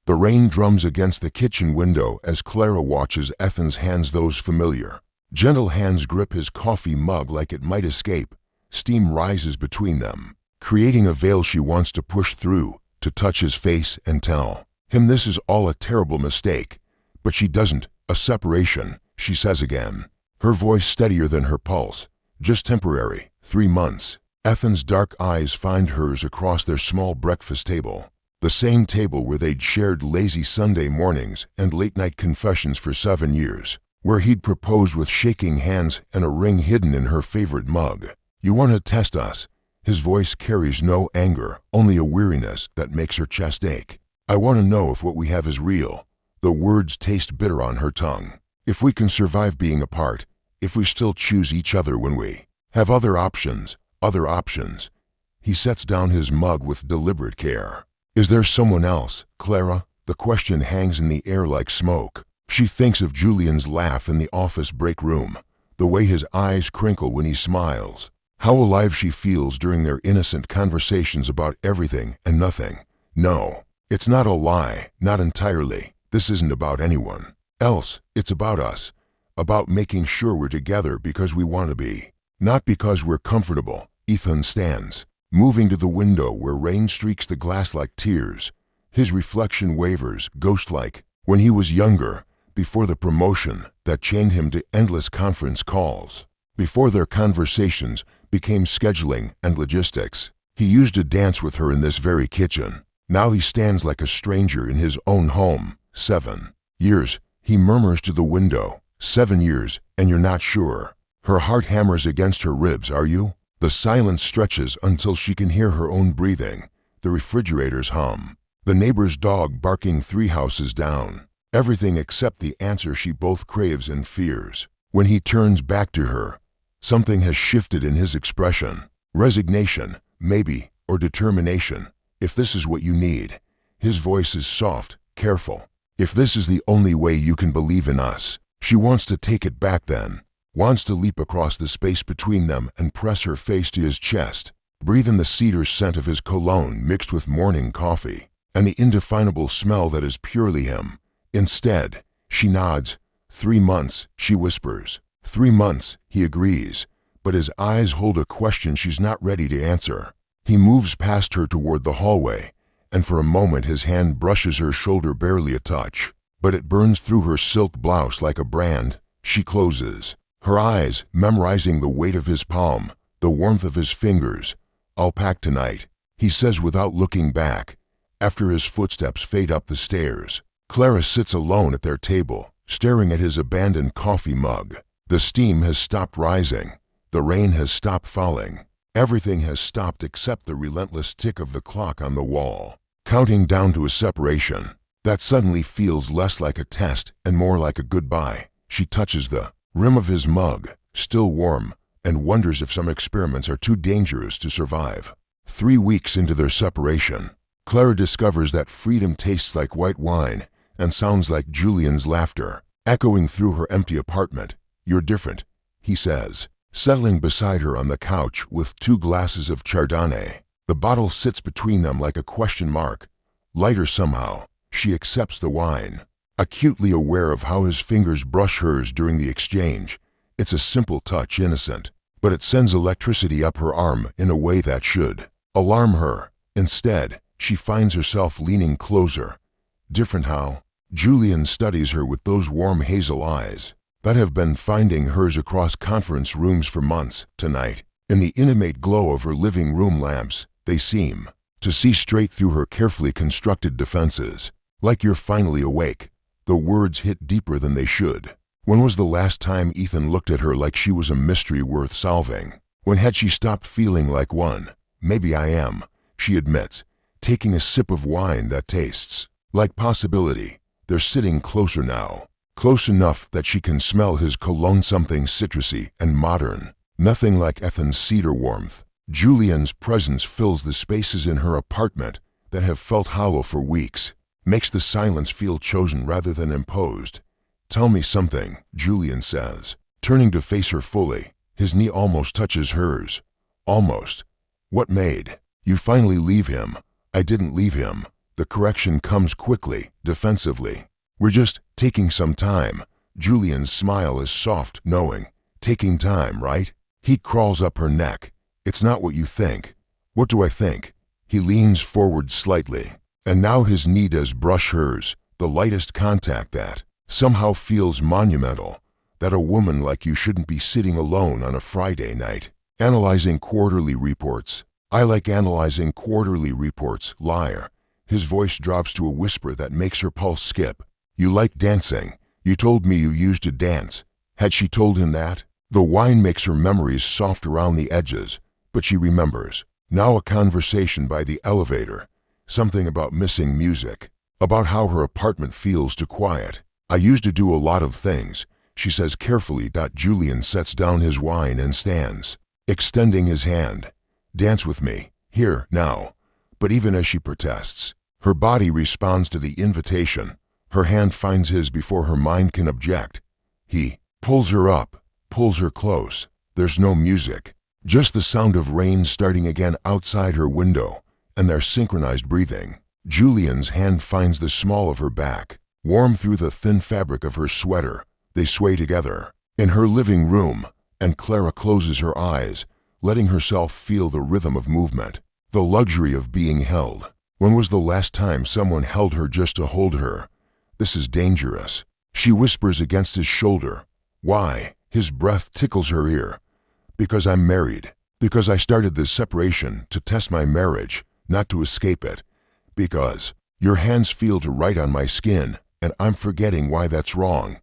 The rain drums against the kitchen window as Clara watches Ethan's hands, those familiar, gentle hands, grip his coffee mug like it might escape. Steam rises between them, creating a veil she wants to push through, to touch his face and tell him this is all a terrible mistake. But she doesn't. A separation, she says again, her voice steadier than her pulse. Just temporary, 3 months. Ethan's dark eyes find hers across their small breakfast table, the same table where they'd shared lazy Sunday mornings and late-night confessions for 7 years, where he'd proposed with shaking hands and a ring hidden in her favorite mug. You want to test us? His voice carries no anger, only a weariness that makes her chest ache. I want to know if what we have is real. The words taste bitter on her tongue. If we can survive being apart, if we still choose each other when we have other options. He sets down his mug with deliberate care. Is there someone else, Clara? The question hangs in the air like smoke. She thinks of Julian's laugh in the office break room, the way his eyes crinkle when he smiles, how alive she feels during their innocent conversations about everything and nothing. No, it's not a lie, not entirely. This isn't about anyone else, it's about us, about making sure we're together because we want to be, not because we're comfortable. Ethan stands, moving to the window where rain streaks the glass like tears. His reflection wavers, ghost-like. When he was younger, before the promotion that chained him to endless conference calls, before their conversations became scheduling and logistics, he used to dance with her in this very kitchen. Now he stands like a stranger in his own home. 7 years, he murmurs to the window. 7 years, and you're not sure. Her heart hammers against her ribs. Are you? The silence stretches until she can hear her own breathing, the refrigerator's hum, the neighbor's dog barking 3 houses down. Everything except the answer she both craves and fears. When he turns back to her, something has shifted in his expression. Resignation, maybe, or determination. If this is what you need. His voice is soft, careful. If this is the only way you can believe in us. She wants to take it back then. Wants to leap across the space between them and press her face to his chest. Breathe in the cedar scent of his cologne mixed with morning coffee, and the indefinable smell that is purely him. Instead, she nods. 3 months, she whispers. 3 months, he agrees, but his eyes hold a question she's not ready to answer. He moves past her toward the hallway, and for a moment his hand brushes her shoulder, barely a touch, but it burns through her silk blouse like a brand. She closes, her eyes memorizing the weight of his palm, the warmth of his fingers. I'll pack tonight, he says without looking back, after his footsteps fade up the stairs. Clara sits alone at their table, staring at his abandoned coffee mug. The steam has stopped rising. The rain has stopped falling. Everything has stopped except the relentless tick of the clock on the wall, counting down to a separation that suddenly feels less like a test and more like a goodbye. She touches the rim of his mug, still warm, and wonders if some experiments are too dangerous to survive. 3 weeks into their separation, Clara discovers that freedom tastes like white wine and sounds like Julian's laughter, echoing through her empty apartment. You're different, he says, settling beside her on the couch with 2 glasses of Chardonnay. The bottle sits between them like a question mark. Lighter somehow, she accepts the wine, acutely aware of how his fingers brush hers during the exchange. It's a simple touch, innocent, but it sends electricity up her arm in a way that should alarm her. Instead, she finds herself leaning closer. Different how? Julian studies her with those warm hazel eyes that have been finding hers across conference rooms for months. Tonight, in the intimate glow of her living room lamps, they seem to see straight through her carefully constructed defenses. Like you're finally awake. The words hit deeper than they should. When was the last time Ethan looked at her like she was a mystery worth solving? When had she stopped feeling like one? Maybe I am, she admits, taking a sip of wine that tastes like possibility. They're sitting closer now, close enough that she can smell his cologne, something citrusy and modern, nothing like Ethan's cedar warmth. Julian's presence fills the spaces in her apartment that have felt hollow for weeks, makes the silence feel chosen rather than imposed. Tell me something, Julian says, turning to face her fully. His knee almost touches hers. Almost. What made you finally leave him? I didn't leave him, The correction comes quickly, defensively. We're just taking some time. Julian's smile is soft, knowing. Taking time, right? Heat crawls up her neck. It's not what you think. What do I think? He leans forward slightly, and now his knee does brush hers, the lightest contact that somehow feels monumental. That a woman like you shouldn't be sitting alone on a Friday night, analyzing quarterly reports. I like analyzing quarterly reports, liar. His voice drops to a whisper that makes her pulse skip. You like dancing. You told me you used to dance. Had she told him that? The wine makes her memories soft around the edges, but she remembers. Now a conversation by the elevator. Something about missing music. About how her apartment feels too quiet. I used to do a lot of things, she says carefully. Julian sets down his wine and stands, extending his hand. Dance with me, here, now. But even as she protests, her body responds to the invitation. Her hand finds his before her mind can object. He pulls her up, pulls her close. There's no music, just the sound of rain starting again outside her window, and their synchronized breathing. Julian's hand finds the small of her back, warm through the thin fabric of her sweater. They sway together in her living room, and Clara closes her eyes, letting herself feel the rhythm of movement, the luxury of being held. When was the last time someone held her just to hold her? This is dangerous. She whispers against his shoulder. Why? His breath tickles her ear. Because I'm married. Because I started this separation to test my marriage, not to escape it. Because your hands feel too right on my skin, and I'm forgetting why that's wrong.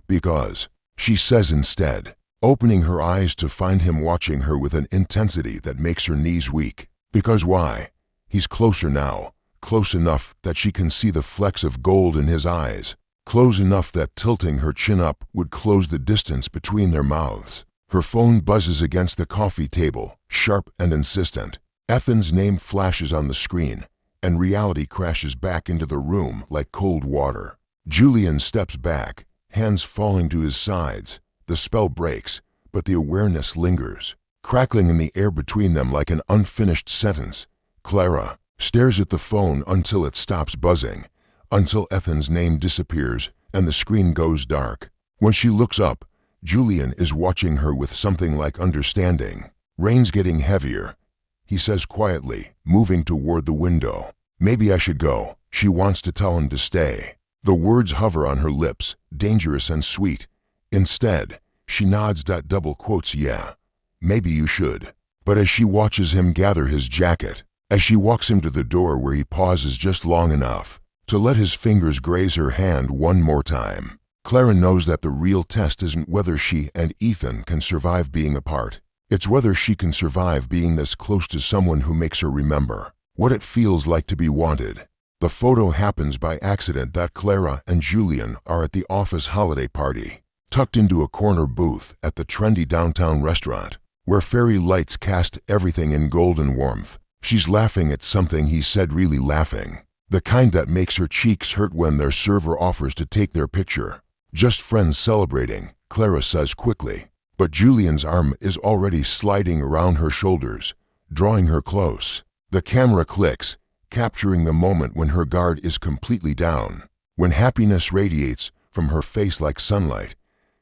Because, she says instead, opening her eyes to find him watching her with an intensity that makes her knees weak. Because why? He's closer now, close enough that she can see the flecks of gold in his eyes, close enough that tilting her chin up would close the distance between their mouths. Her phone buzzes against the coffee table, sharp and insistent. Ethan's name flashes on the screen, and reality crashes back into the room like cold water. Julian steps back, hands falling to his sides. The spell breaks, but the awareness lingers, crackling in the air between them like an unfinished sentence. Clara stares at the phone until it stops buzzing, until Ethan's name disappears and the screen goes dark. When she looks up, Julian is watching her with something like understanding. Rain's getting heavier, he says quietly, moving toward the window. Maybe I should go. She wants to tell him to stay. The words hover on her lips, dangerous and sweet. Instead, she nods. Double quotes, yeah, maybe you should. But as she watches him gather his jacket, as she walks him to the door where he pauses just long enough to let his fingers graze her hand one more time, Clara knows that the real test isn't whether she and Ethan can survive being apart. It's whether she can survive being this close to someone who makes her remember what it feels like to be wanted. The photo happens by accident. Clara and Julian are at the office holiday party, tucked into a corner booth at the trendy downtown restaurant, where fairy lights cast everything in golden warmth. She's laughing at something he said, really laughing. The kind that makes her cheeks hurt when their server offers to take their picture. Just friends celebrating, Clara says quickly. But Julian's arm is already sliding around her shoulders, drawing her close. The camera clicks, capturing the moment when her guard is completely down, when happiness radiates from her face like sunlight.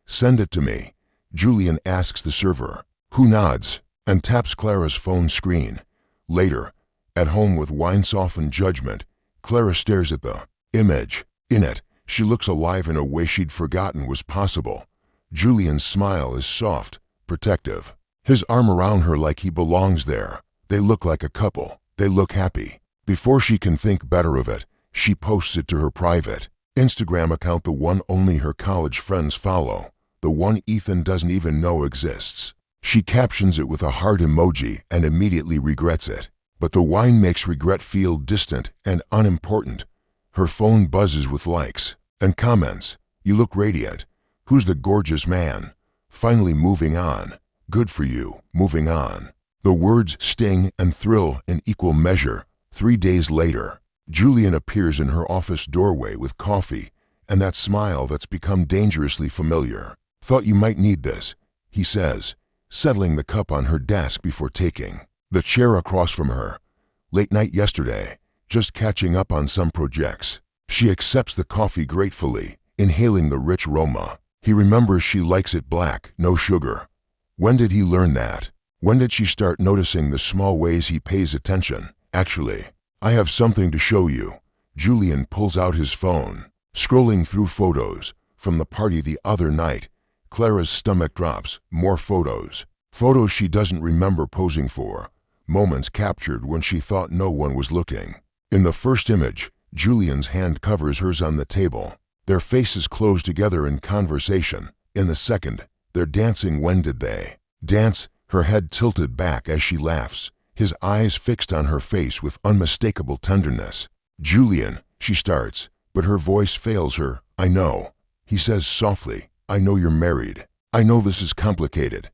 Send it to me, Julian asks the server, who nods and taps Clara's phone screen. Later, at home with wine-softened judgment, Clara stares at the image. In it, she looks alive in a way she'd forgotten was possible. Julian's smile is soft, protective, his arm around her like he belongs there. They look like a couple. They look happy. Before she can think better of it, she posts it to her private Instagram account, the one only her college friends follow, the one Ethan doesn't even know exists. She captions it with a heart emoji and immediately regrets it. But the wine makes regret feel distant and unimportant. Her phone buzzes with likes and comments. You look radiant. Who's the gorgeous man? Finally moving on. Good for you, moving on. The words sting and thrill in equal measure. 3 days later, Julian appears in her office doorway with coffee and that smile that's become dangerously familiar. Thought you might need this, he says, settling the cup on her desk before taking the chair across from her. Late night yesterday, just catching up on some projects. She accepts the coffee gratefully, inhaling the rich aroma. He remembers she likes it black, no sugar. When did he learn that? When did she start noticing the small ways he pays attention? Actually, I have something to show you. Julian pulls out his phone, scrolling through photos. From the party the other night, Clara's stomach drops. More photos. Photos she doesn't remember posing for. Moments captured when she thought no one was looking. In the first image, Julian's hand covers hers on the table. Their faces close together in conversation. In the second, they're dancing. When did they dance? Her head tilted back as she laughs, his eyes fixed on her face with unmistakable tenderness. Julian, she starts, but her voice fails her. I know, he says softly. I know you're married. I know this is complicated.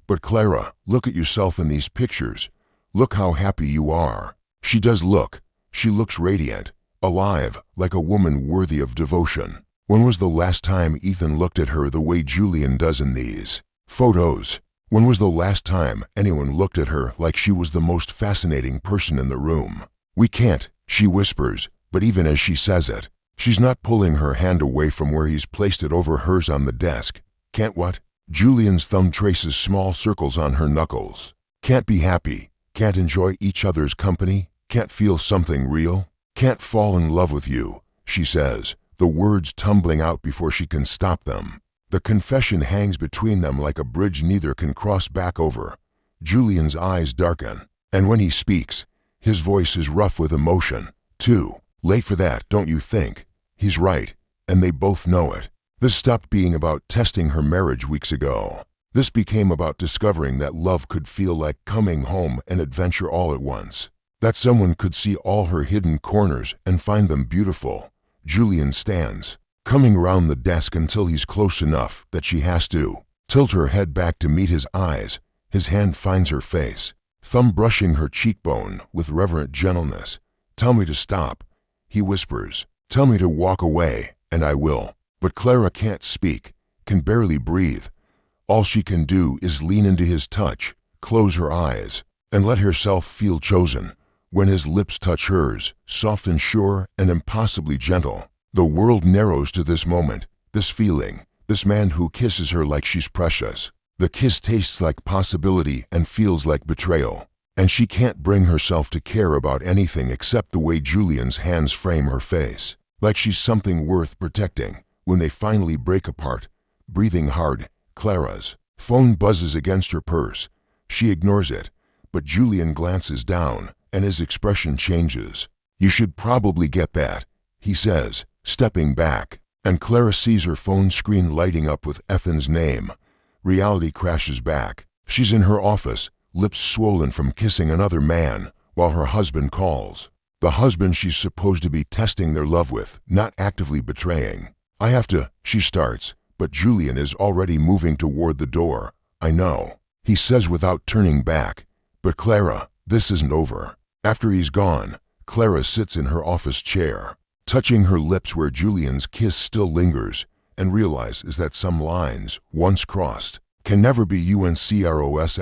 But Clara, look at yourself in these pictures. Look how happy you are. She does look. She looks radiant, alive, like a woman worthy of devotion. When was the last time Ethan looked at her the way Julian does in these photos? When was the last time anyone looked at her like she was the most fascinating person in the room? We can't, she whispers, but even as she says it, she's not pulling her hand away from where he's placed it over hers on the desk. Can't what? Julian's thumb traces small circles on her knuckles. Can't be happy, can't enjoy each other's company, can't feel something real, can't fall in love with you, she says, the words tumbling out before she can stop them. The confession hangs between them like a bridge neither can cross back over. Julian's eyes darken, and when he speaks, his voice is rough with emotion. Too late for that, don't you think? He's right, and they both know it. This stopped being about testing her marriage weeks ago. This became about discovering that love could feel like coming home and adventure all at once. That someone could see all her hidden corners and find them beautiful. Julian stands, coming around the desk until he's close enough that she has to tilt her head back to meet his eyes. His hand finds her face, thumb brushing her cheekbone with reverent gentleness. Tell me to stop, he whispers. Tell me to walk away, and I will. But Clara can't speak, can barely breathe. All she can do is lean into his touch, close her eyes, and let herself feel chosen. When his lips touch hers, soft and sure and impossibly gentle, the world narrows to this moment, this feeling, this man who kisses her like she's precious. The kiss tastes like possibility and feels like betrayal, and she can't bring herself to care about anything except the way Julian's hands frame her face, like she's something worth protecting. When they finally break apart, breathing hard, Clara's phone buzzes against her purse. She ignores it, but Julian glances down, and his expression changes. You should probably get that, he says, stepping back, and Clara sees her phone screen lighting up with Ethan's name. Reality crashes back. She's in her office, lips swollen from kissing another man, while her husband calls. The husband she's supposed to be testing their love with, not actively betraying. I have to, she starts, but Julian is already moving toward the door. I know, he says without turning back. But Clara, this isn't over. After he's gone, Clara sits in her office chair, touching her lips where Julian's kiss still lingers, and realizes that some lines, once crossed, can never be uncrossed.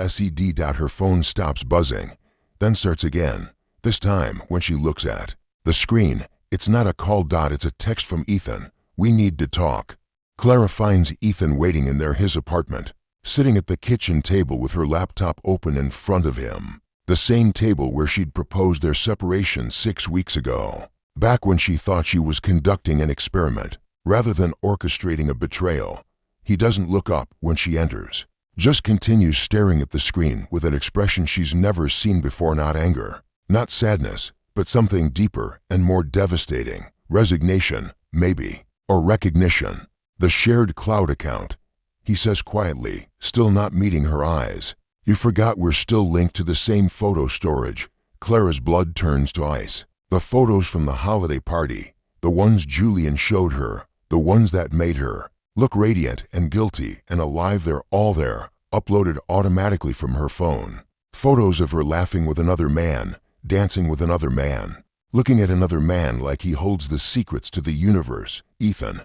Her phone stops buzzing, then starts again. This time, when she looks at the screen, it's not a call. It's a text from Ethan. We need to talk. Clara finds Ethan waiting in his apartment, sitting at the kitchen table with her laptop open in front of him. The same table where she'd proposed their separation 6 weeks ago, back when she thought she was conducting an experiment, rather than orchestrating a betrayal. He doesn't look up when she enters, just continues staring at the screen with an expression she's never seen before. Not anger, not sadness, but something deeper and more devastating. Resignation, maybe, or recognition. The shared cloud account, he says quietly, still not meeting her eyes. You forgot we're still linked to the same photo storage. Clara's blood turns to ice. The photos from the holiday party, the ones Julian showed her, the ones that made her look radiant and guilty and alive, they're all there, uploaded automatically from her phone. Photos of her laughing with another man, dancing with another man, looking at another man like he holds the secrets to the universe. Ethan,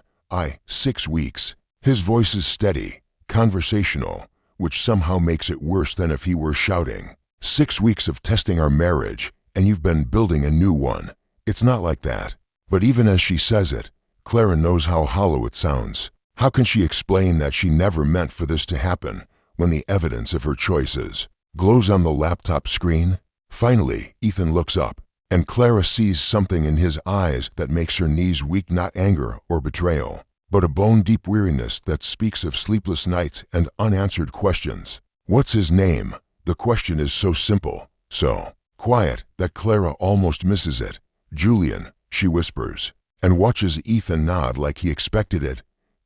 6 weeks. His voice is steady, conversational, which somehow makes it worse than if he were shouting. 6 weeks of testing our marriage, and you've been building a new one. It's not like that. But even as she says it, Clara knows how hollow it sounds. How can she explain that she never meant for this to happen when the evidence of her choices glows on the laptop screen? Finally, Ethan looks up, and Clara sees something in his eyes that makes her knees weak, not anger or betrayal, but a bone-deep weariness that speaks of sleepless nights and unanswered questions. What's his name? The question is so simple, so quiet that Clara almost misses it. Julian, she whispers, and watches Ethan nod like he expected it.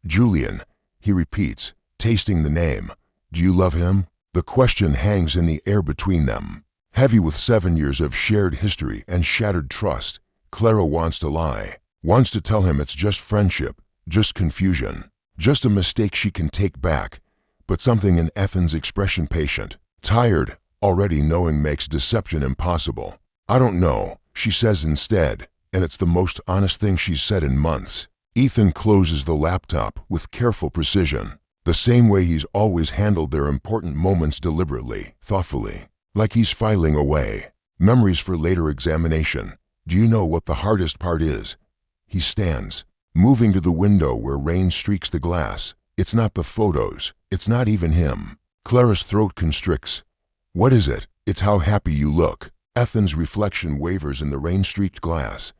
Julian, he repeats, tasting the name. Do you love him? The question hangs in the air between them, heavy with 7 years of shared history and shattered trust. Clara wants to lie, wants to tell him it's just friendship, just confusion, just a mistake she can take back. But something in Ethan's expression, patient, tired, already knowing, makes deception impossible. I don't know, she says instead, and it's the most honest thing she's said in months. Ethan closes the laptop with careful precision, the same way he's always handled their important moments, deliberately, thoughtfully, like he's filing away memories for later examination. Do you know what the hardest part is? He stands, moving to the window where rain streaks the glass. It's not the photos, it's not even him. Clara's throat constricts. What is it? It's how happy you look. Ethan's reflection wavers in the rain-streaked glass.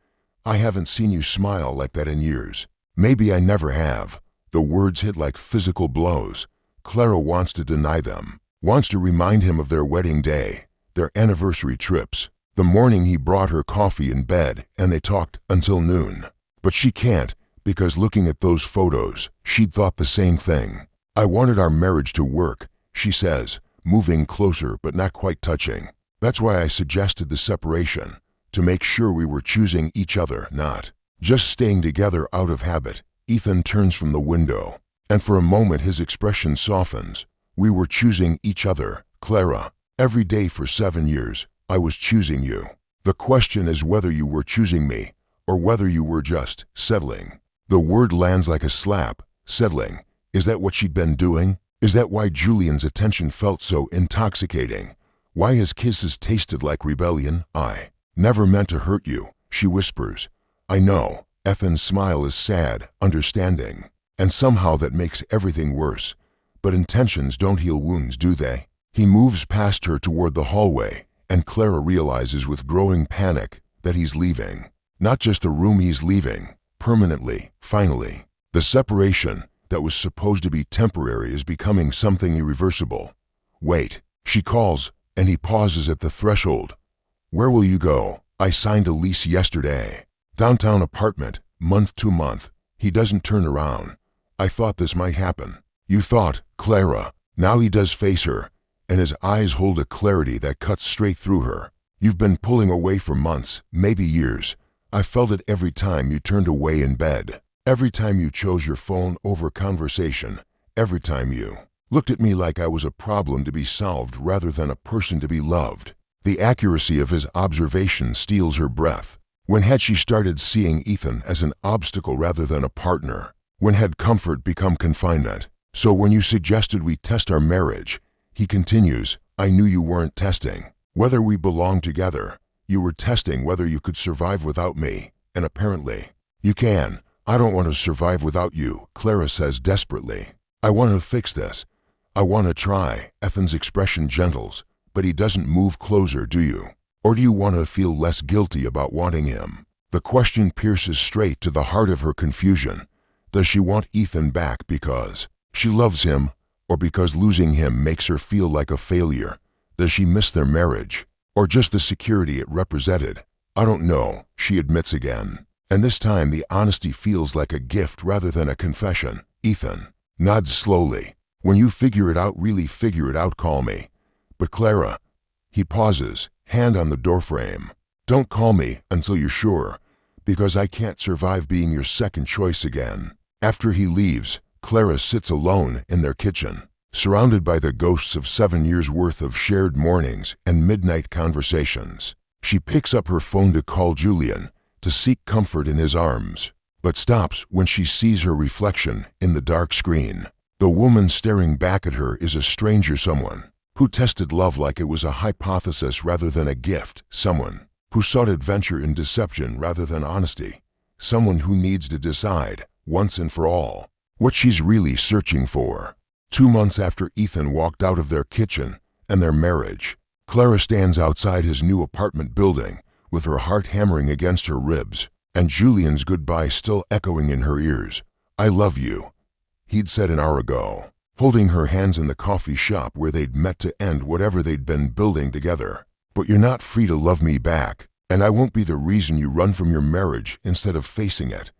I haven't seen you smile like that in years. Maybe I never have. The words hit like physical blows. Clara wants to deny them, wants to remind him of their wedding day, their anniversary trips, the morning he brought her coffee in bed and they talked until noon. But she can't, because looking at those photos, she'd thought the same thing. I wanted our marriage to work, she says, moving closer but not quite touching. That's why I suggested the separation, to make sure we were choosing each other, not just staying together out of habit. Ethan turns from the window, and for a moment his expression softens. We were choosing each other, Clara. Every day for 7 years, I was choosing you. The question is whether you were choosing me, or whether you were just settling. The word lands like a slap. Settling. Is that what she'd been doing? Is that why Julian's attention felt so intoxicating? Why his kisses tasted like rebellion? I never meant to hurt you, she whispers. I know. Ethan's smile is sad, understanding, and somehow that makes everything worse. But intentions don't heal wounds, do they? He moves past her toward the hallway, and Clara realizes with growing panic that he's leaving. Not just a room, he's leaving. Permanently, finally. The separation that was supposed to be temporary is becoming something irreversible. Wait, she calls, and he pauses at the threshold. Where will you go? I signed a lease yesterday. Downtown apartment, month to month. He doesn't turn around. I thought this might happen. You thought, Clara. Now he does face her, and his eyes hold a clarity that cuts straight through her. You've been pulling away for months, maybe years. I felt it every time you turned away in bed. Every time you chose your phone over conversation. Every time you looked at me like I was a problem to be solved rather than a person to be loved. The accuracy of his observation steals her breath. When had she started seeing Ethan as an obstacle rather than a partner? When had comfort become confinement? So when you suggested we test our marriage, he continues, I knew you weren't testing whether we belonged together. You were testing whether you could survive without me, and apparently, you can. I don't want to survive without you, Clara says desperately. I want to fix this. I want to try. Ethan's expression gentles, but he doesn't move closer, do you? Or do you want to feel less guilty about wanting him? The question pierces straight to the heart of her confusion. Does she want Ethan back because she loves him, or because losing him makes her feel like a failure? Does she miss their marriage, or just the security it represented? I don't know, she admits again. And this time the honesty feels like a gift rather than a confession. Ethan nods slowly. When you figure it out, really figure it out, call me. But Clara, he pauses, hand on the doorframe. Don't call me until you're sure, because I can't survive being your second choice again. After he leaves, Clara sits alone in their kitchen, surrounded by the ghosts of 7 years' worth of shared mornings and midnight conversations. She picks up her phone to call Julian, to seek comfort in his arms, but stops when she sees her reflection in the dark screen. The woman staring back at her is a stranger, someone who tested love like it was a hypothesis rather than a gift, someone who sought adventure in deception rather than honesty. Someone who needs to decide, once and for all, what she's really searching for. 2 months after Ethan walked out of their kitchen and their marriage, Clara stands outside his new apartment building with her heart hammering against her ribs and Julian's goodbye still echoing in her ears. "I love you," he'd said an hour ago, holding her hands in the coffee shop where they'd met to end whatever they'd been building together. "But you're not free to love me back, and I won't be the reason you run from your marriage instead of facing it."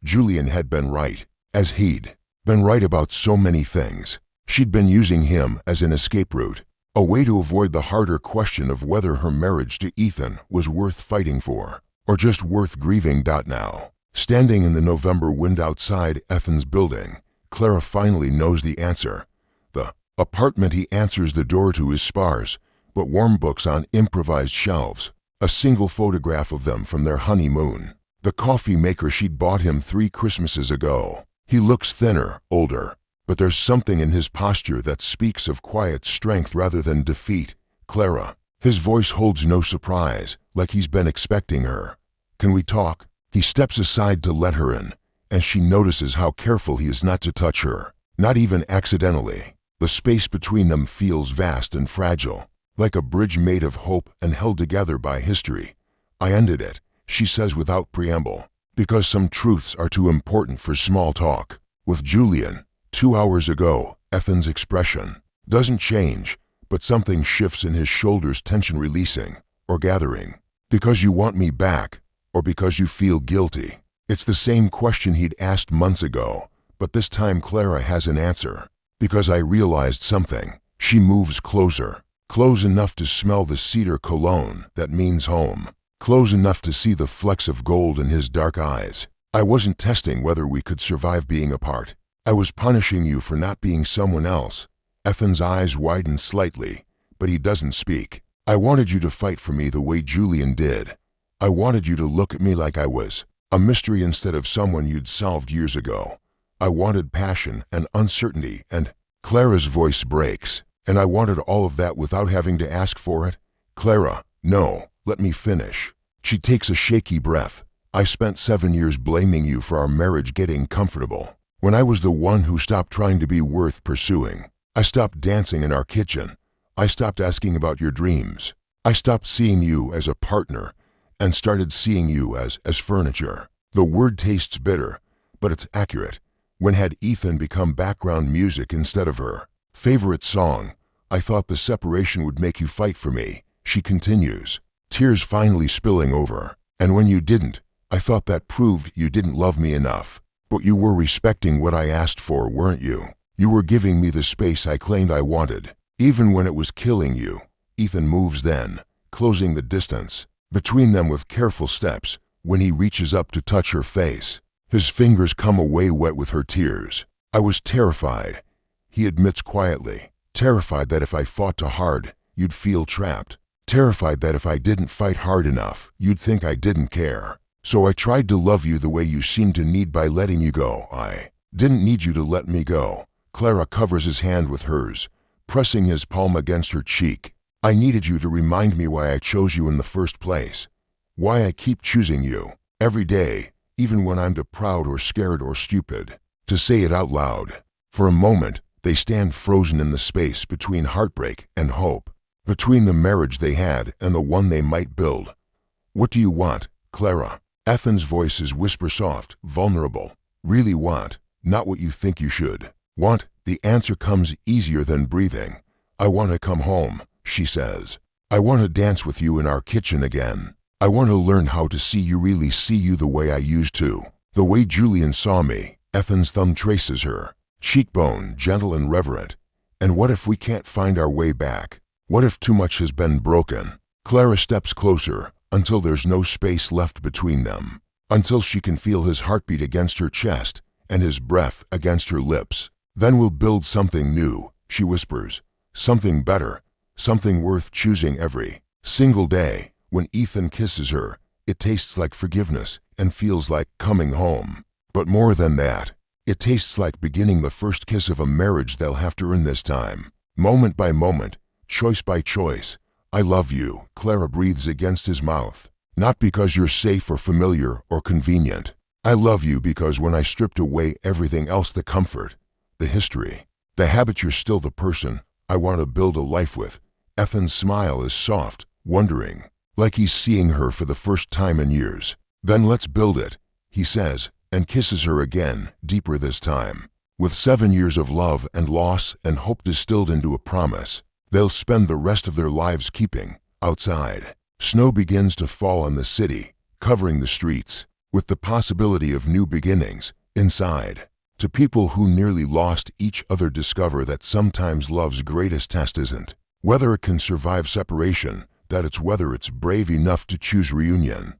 Julian had been right, as he'd been right about so many things. She'd been using him as an escape route, a way to avoid the harder question of whether her marriage to Ethan was worth fighting for, or just worth grieving. Now, standing in the November wind outside Ethan's building, Clara finally knows the answer. The apartment he answers the door to is sparse, but warm books on improvised shelves, a single photograph of them from their honeymoon. The coffee maker she'd bought him 3 Christmases ago. He looks thinner, older, but there's something in his posture that speaks of quiet strength rather than defeat. "Clara." His voice holds no surprise, like he's been expecting her. "Can we talk?" He steps aside to let her in, and she notices how careful he is not to touch her, not even accidentally. The space between them feels vast and fragile, like a bridge made of hope and held together by history. "I ended it," she says without preamble, "because some truths are too important for small talk." With Julian, 2 hours ago, Ethan's expression doesn't change, but something shifts in his shoulders, tension releasing, or gathering. "Because you want me back, or because you feel guilty?" It's the same question he'd asked months ago, but this time Clara has an answer. "Because I realized something." She moves closer, close enough to smell the cedar cologne that means home, close enough to see the flecks of gold in his dark eyes. "I wasn't testing whether we could survive being apart. I was punishing you for not being someone else." Ethan's eyes widen slightly, but he doesn't speak. "I wanted you to fight for me the way Julian did. I wanted you to look at me like I was a mystery instead of someone you'd solved years ago. I wanted passion and uncertainty and—" Clara's voice breaks. "And I wanted all of that without having to ask for it." "Clara, no, let me finish." She takes a shaky breath. "I spent 7 years blaming you for our marriage getting comfortable, when I was the one who stopped trying to be worth pursuing. I stopped dancing in our kitchen. I stopped asking about your dreams. I stopped seeing you as a partner and started seeing you as furniture." The word tastes bitter, but it's accurate. When had Ethan become background music instead of her favorite song? "I thought the separation would make you fight for me," she continues, tears finally spilling over. "And when you didn't, I thought that proved you didn't love me enough. But you were respecting what I asked for, weren't you? You were giving me the space I claimed I wanted, even when it was killing you." Ethan moves then, closing the distance between them with careful steps. When he reaches up to touch her face, his fingers come away wet with her tears. "I was terrified," he admits quietly. "Terrified that if I fought too hard, you'd feel trapped. Terrified that if I didn't fight hard enough, you'd think I didn't care. So I tried to love you the way you seemed to need by letting you go. I didn't need you to let me go." Clara covers his hand with hers, pressing his palm against her cheek. "I needed you to remind me why I chose you in the first place. Why I keep choosing you, every day, even when I'm too proud or scared or stupid to say it out loud." For a moment, they stand frozen in the space between heartbreak and hope, between the marriage they had and the one they might build. "What do you want, Clara?" Ethan's voice is whisper soft, vulnerable. "Really want, not what you think you should. Want." The answer comes easier than breathing. "I want to come home," she says. "I want to dance with you in our kitchen again. I want to learn how to see you, really see you the way I used to. The way Julian saw me." Ethan's thumb traces her cheekbone, gentle and reverent. "And what if we can't find our way back? What if too much has been broken?" Clara steps closer until there's no space left between them, until she can feel his heartbeat against her chest and his breath against her lips. "Then we'll build something new," she whispers. "Something better, something worth choosing every single day." When Ethan kisses her, it tastes like forgiveness and feels like coming home. But more than that, it tastes like beginning the first kiss of a marriage they'll have to earn this time, moment by moment, choice by choice. "I love you," Clara breathes against his mouth. Not because you're safe or familiar or convenient. I love you because when I stripped away everything else, the comfort, the history, the habit, you're still the person I want to build a life with. Ethan's smile is soft, wondering, like he's seeing her for the first time in years. Then let's build it, he says, and kisses her again, deeper this time. With 7 years of love and loss and hope distilled into a promise, they'll spend the rest of their lives keeping. Outside, snow begins to fall on the city, covering the streets, with the possibility of new beginnings. Inside, to people who nearly lost each other, discover that sometimes love's greatest test isn't whether it can survive separation, that it's whether it's brave enough to choose reunion.